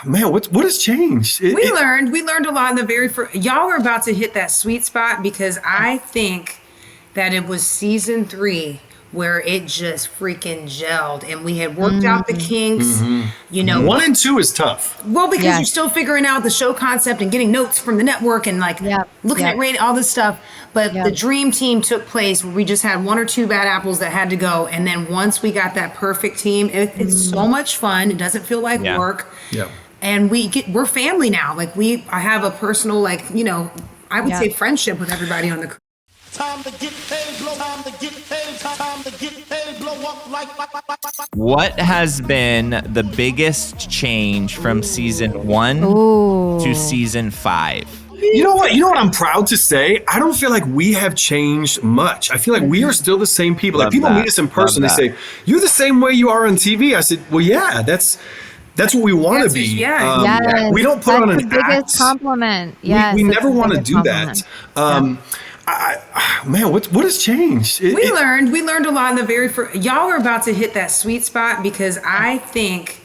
Man, what has changed? We learned a lot in the very first. Y'all are about to hit that sweet spot because I think that it was season 3 where it just freaking gelled and we had worked out the kinks, you know. 1 and 2 is tough. Well, because you're still figuring out the show concept and getting notes from the network and like looking at rating, all this stuff. But the dream team took place where we just had 1 or 2 bad apples that had to go. And then once we got that perfect team, it's so much fun. It doesn't feel like work. Yeah. And we're family now. Like I have a personal, like, you know, I would say friendship with everybody on the crew. Time to get paid, blow, time to get paid, time to get paid, blow up like. What has been the biggest change from season 1 to season 5? You know what I'm proud to say? I don't feel like we have changed much. I feel like we are still the same people. Like people meet us in person, they say, "You're the same way you are on TV." I said, "Well, yeah, that's what we want to be." Yes, we don't put on an the biggest act. compliment. Yes, we never want to do that. Man, what has changed? We learned a lot in the very first. Y'all are about to hit that sweet spot because I think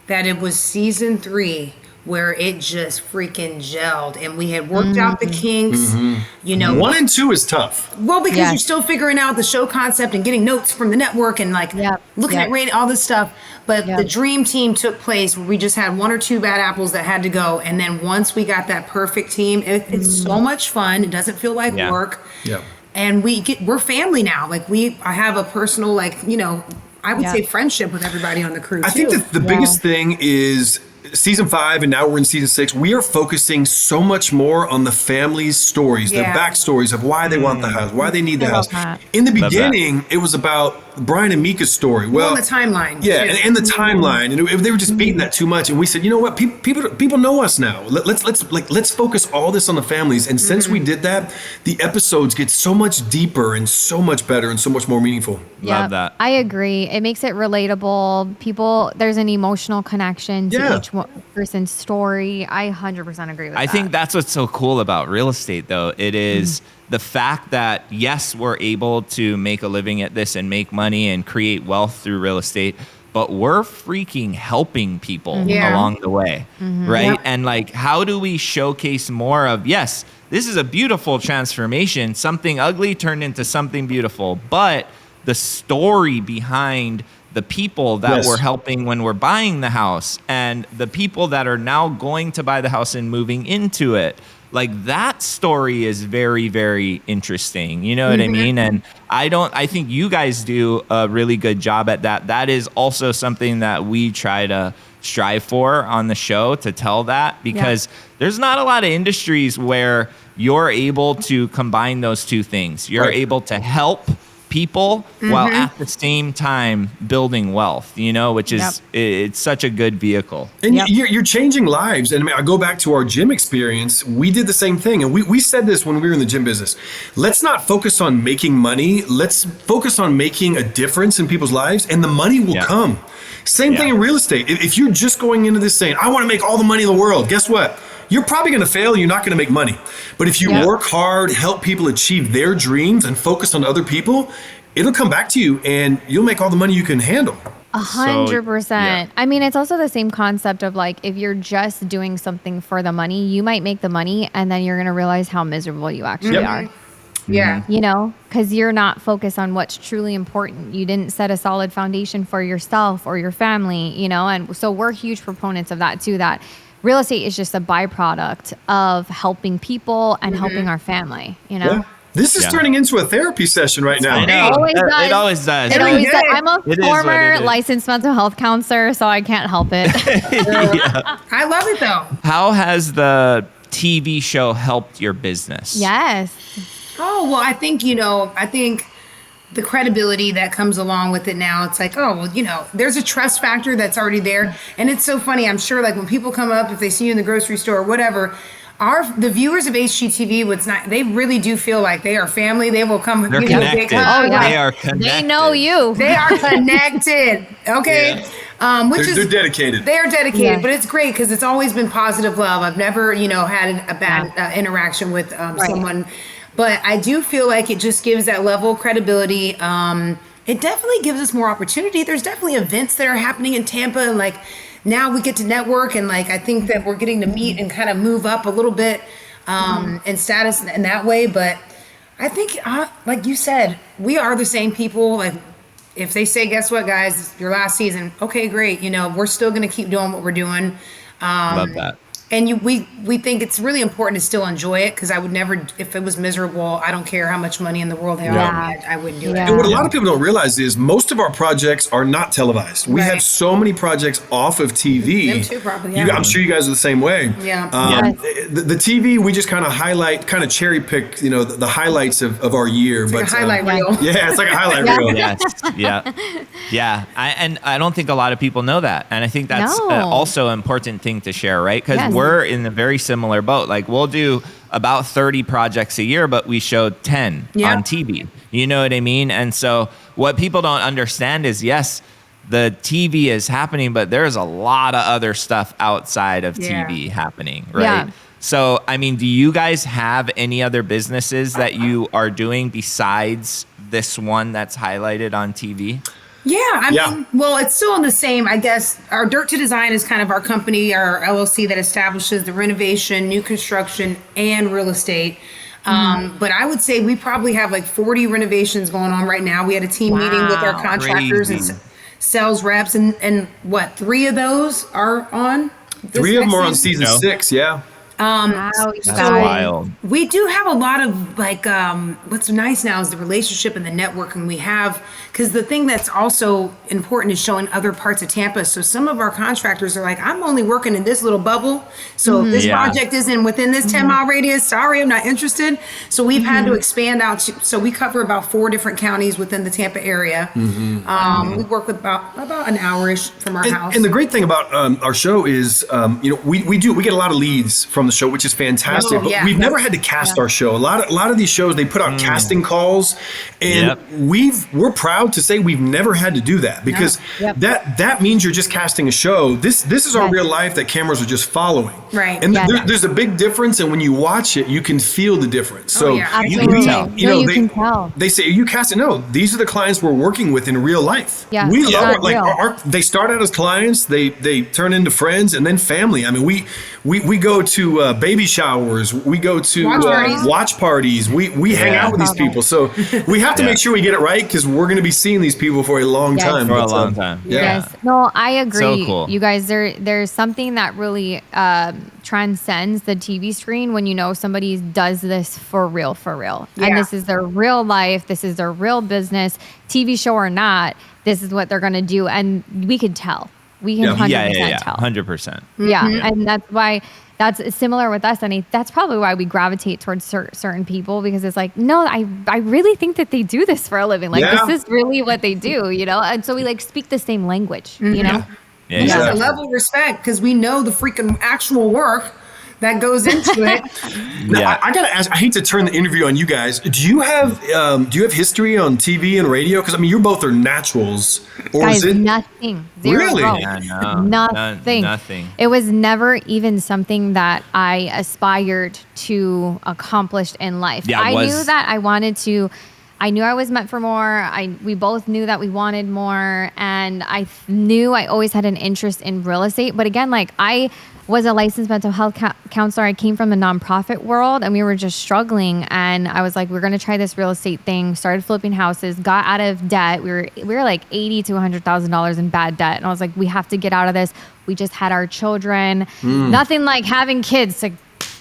that it was season 3 where it just freaking gelled and we had worked out the kinks, you know. 1 and 2 is tough. Well, because you're still figuring out the show concept and getting notes from the network and like looking at rating, all this stuff. But the dream team took place where we just had 1 or 2 bad apples that had to go. And then once we got that perfect team, it's so much fun. It doesn't feel like work. Yeah. And we're family now. Like I have a personal, like, you know, I would say friendship with everybody on the crew. I think that the biggest thing is season 5 and now we're in season 6, we are focusing so much more on the family's stories, their backstories of why they want the house, why they need the house. In the beginning, it was about Brian and Mika's story. Well, the timeline. Yeah, and the timeline. And they were just beating that too much. And we said, you know what? People know us now. Let's focus all this on the families. And since we did that, the episodes get so much deeper and so much better and so much more meaningful. Love that. I agree. It makes it relatable. There's an emotional connection to each person's story. I 100% agree with that. I think that's what's so cool about real estate, though. It is the fact that, yes, we're able to make a living at this and make money and create wealth through real estate, but we're freaking helping people along the way, right? Yep. And like, how do we showcase more of, yes, this is a beautiful transformation, something ugly turned into something beautiful, but the story behind the people that we're helping when we're buying the house and the people that are now going to buy the house and moving into it. Like that story is very, very interesting. You know what I mean? And I think you guys do a really good job at that. That is also something that we try to strive for on the show, to tell that, because there's not a lot of industries where you're able to combine those two things. You're able to help people while at the same time building wealth, you know, which is it's such a good vehicle. And you're changing lives. And I mean, I go back to our gym experience. We did the same thing. And we said this when we were in the gym business. Let's not focus on making money. Let's focus on making a difference in people's lives, and the money will come. Same thing in real estate. If you're just going into this saying, I want to make all the money in the world, guess what? You're probably going to fail. You're not going to make money. But if you work hard, help people achieve their dreams, and focus on other people, it'll come back to you, and you'll make all the money you can handle. 100%. I mean, it's also the same concept of like, if you're just doing something for the money, you might make the money, and then you're going to realize how miserable you actually are. Yeah. You know, because you're not focused on what's truly important. You didn't set a solid foundation for yourself or your family, you know, and so we're huge proponents of that too, that real estate is just a byproduct of helping people and helping our family, you know? Yeah. This is turning into a therapy session right now. It always does. It always does. I'm a former licensed mental health counselor, so I can't help it. I love it though. How has the TV show helped your business? Yes. Oh, well, I think the credibility that comes along with it now, it's like, oh, well, you know, there's a trust factor that's already there. And it's so funny. I'm sure like when people come up, if they see you in the grocery store or whatever, the viewers of HGTV, they really do feel like they are family. They will come. They're connected. They are connected. They know you. They are connected. Okay. Yeah. They're dedicated. They are dedicated, but it's great because it's always been positive love. I've never, had a bad interaction with someone, but I do feel like it just gives that level of credibility. It definitely gives us more opportunity. There's definitely events that are happening in Tampa, and like now we get to network, and like I think that we're getting to meet and kind of move up a little bit in status in that way. But I think, like you said, we are the same people. Like if they say, guess what, guys, it's your last season. Okay, great. You know, we're still going to keep doing what we're doing. Love that. And we think it's really important to still enjoy it, because I would never, if it was miserable, I don't care how much money in the world they are, I wouldn't do it. And what a lot of people don't realize is most of our projects are not televised. We have so many projects off of TV. Them too, probably. I'm sure you guys are the same way. Yeah. The TV, we just kind of highlight, kind of cherry pick, you know, the highlights of our year. It's like a highlight reel. Yeah, it's like a highlight reel. Yes. Yeah. I don't think a lot of people know that. And I think that's also an important thing to share, right? Because we're in a very similar boat. Like we'll do about 30 projects a year, but we showed 10 on TV. You know what I mean? And so what people don't understand is, yes, the TV is happening, but there's a lot of other stuff outside of TV happening, right? Yeah. So, I mean, do you guys have any other businesses that you are doing besides this one that's highlighted on TV? Yeah, I mean, well, it's still in the same, I guess. Our Dirt to Design is kind of our company, our LLC that establishes the renovation, new construction, and real estate. But I would say we probably have like 40 renovations going on right now. We had a team meeting with our contractors and sales reps, and what, 3 of those are on? 3 of them are on season 6, That's wild. We do have a lot of like, what's nice now is the relationship and the networking we have, because the thing that's also important is showing other parts of Tampa. So some of our contractors are like, I'm only working in this little bubble. So if this project isn't within this 10-mile radius, sorry, I'm not interested. So we've had to expand out. So we cover about 4 different counties within the Tampa area. We work with about an hour-ish from our house. And the great thing about our show is, you know, we get a lot of leads from the show, which is fantastic. But we've never had to cast our show. A lot of these shows, they put out casting calls, and we're proud to say we've never had to do that, because that means you're just casting a show. This is our real life that cameras are just following. Right. And there's a big difference, and when you watch it, you can feel the difference. So you can tell. You can tell. They say, are you casting? No, these are the clients we're working with in real life. Yeah, we love it. They start out as clients, they turn into friends, and then family. I mean, we go to baby showers, we go to watch parties. We hang out with these people. So we have to make sure we get it right, because we're going to be seeing these people for a long time. For a long time. Yes. No, I agree. So cool. You guys, there's something that really transcends the TV screen when you know somebody does this for real. And this is their real life. This is their real business, TV show or not. This is what they're going to do. And we can tell. We can 100% tell. 100%. Yeah. And that's why that's similar with us. And that's probably why we gravitate towards certain people, because it's like, no, I really think that they do this for a living. Like, this is really what they do, you know? And so we like speak the same language, you know? Yeah, exactly. A level of respect, because we know the freaking actual work that goes into it. Now, I gotta ask. I hate to turn the interview on you guys. Do you have history on TV and radio? Because I mean, you both are naturals. Or Guys, is it nothing? Zero. Really? Yeah, no, Nothing. It was never even something that I aspired to accomplish in life. Yeah, I knew that I wanted to. I knew I was meant for more. We both knew that we wanted more, and I knew I always had an interest in real estate. But again, like I was a licensed mental health counselor. I came from the nonprofit world, and we were just struggling. And I was like, we're going to try this real estate thing. Started flipping houses, got out of debt. We were like $80,000 to $100,000 in bad debt. And I was like, we have to get out of this. We just had our children. Nothing like having kids to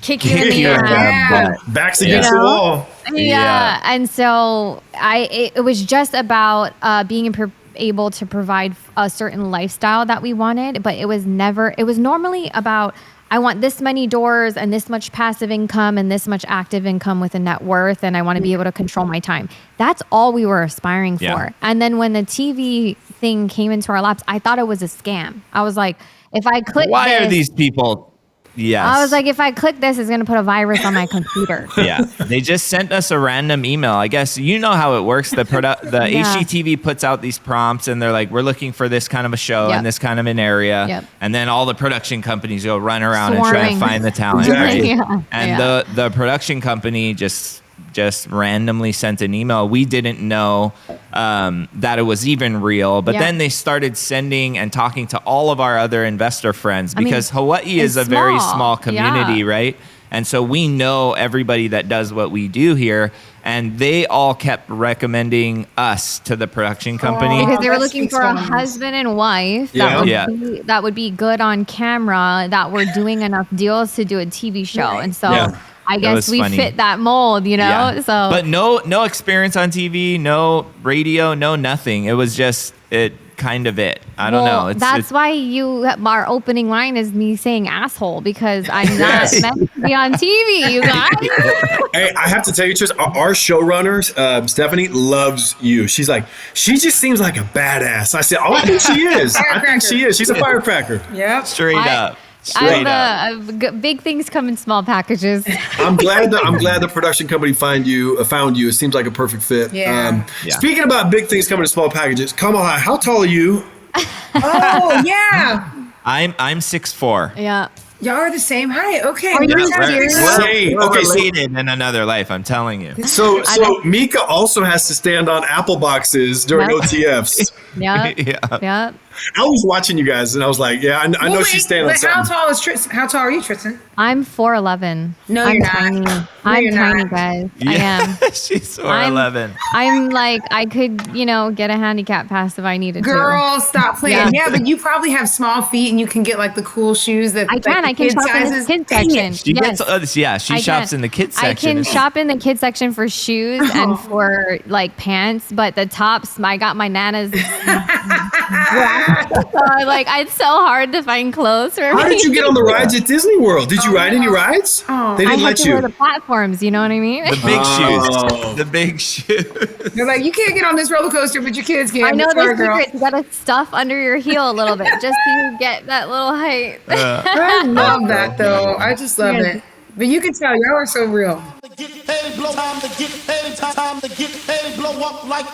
kick you in the ass. Backs against the wall. Yeah. And so it was just about being able to provide a certain lifestyle that we wanted, but it was normally about, I want this many doors and this much passive income and this much active income with a net worth, and I want to be able to control my time. That's all we were aspiring for. And then when the TV thing came into our laps, I thought it was a scam. I was like, if I click Why this, are these people? Yes. I was like, if I click this, it's going to put a virus on my computer. They just sent us a random email. I guess you know how it works. The HGTV puts out these prompts, and they're like, we're looking for this kind of a show in this kind of an area. And then all the production companies go run around and try to find the talent. Right? And the production company just just randomly sent an email. We didn't know that it was even real, but then they started sending and talking to all of our other investor friends because Hawaii is a very small community, right? And so we know everybody that does what we do here, and they all kept recommending us to the production company. Because they were looking for a husband and wife that would be good on camera, that were doing enough deals to do a TV show. And so I guess we fit that mold, you know? So, but no experience on TV, no radio, no nothing. It was just I don't know. That's why our opening line is me saying asshole, because I'm not meant to be on TV, you guys. Hey, I have to tell you, Tristan, our showrunner, Stephanie, loves you. She's like, she just seems like a badass. I said, I think she is. I think she is. She's a firecracker. Yep. Straight up. Big things come in small packages. I'm glad the production company found you. It seems like a perfect fit. Speaking about big things coming in small packages, Kamala, how tall are you? Oh yeah. I'm 6'4". Yeah. Y'all are the same height. Okay. Are you serious? We're related in another life, I'm telling you. So Mika also has to stand on apple boxes during OTFs. Yeah. I was watching you guys and I was like, I know she's standing on something. How tall is Tristan? How tall are you, Tristan? I'm 4'11". No, I'm you're not. tiny. I'm tiny, guys. I am. She's 4'11". I'm like, I could, get a handicap pass if I needed to. Girl, stop playing. Yeah, but you probably have small feet and you can get like the cool shoes that I can shop in the kids section. She shops in the kids section. I can shop in the kids section for shoes and for like pants, but the tops, I got my Nana's. It's so hard to find clothes for me. How did you get on the rides at Disney World? Did you ride any rides? They didn't let you. I had to wear the platforms, you know what I mean? The big shoes. The big shoes. They're like, you can't get on this roller coaster, but your kids can. I know the secret. You gotta stuff under your heel a little bit just so you get that little height. I love that though. I just love it. But you can tell y'all are so real. Time to get paid, blow up like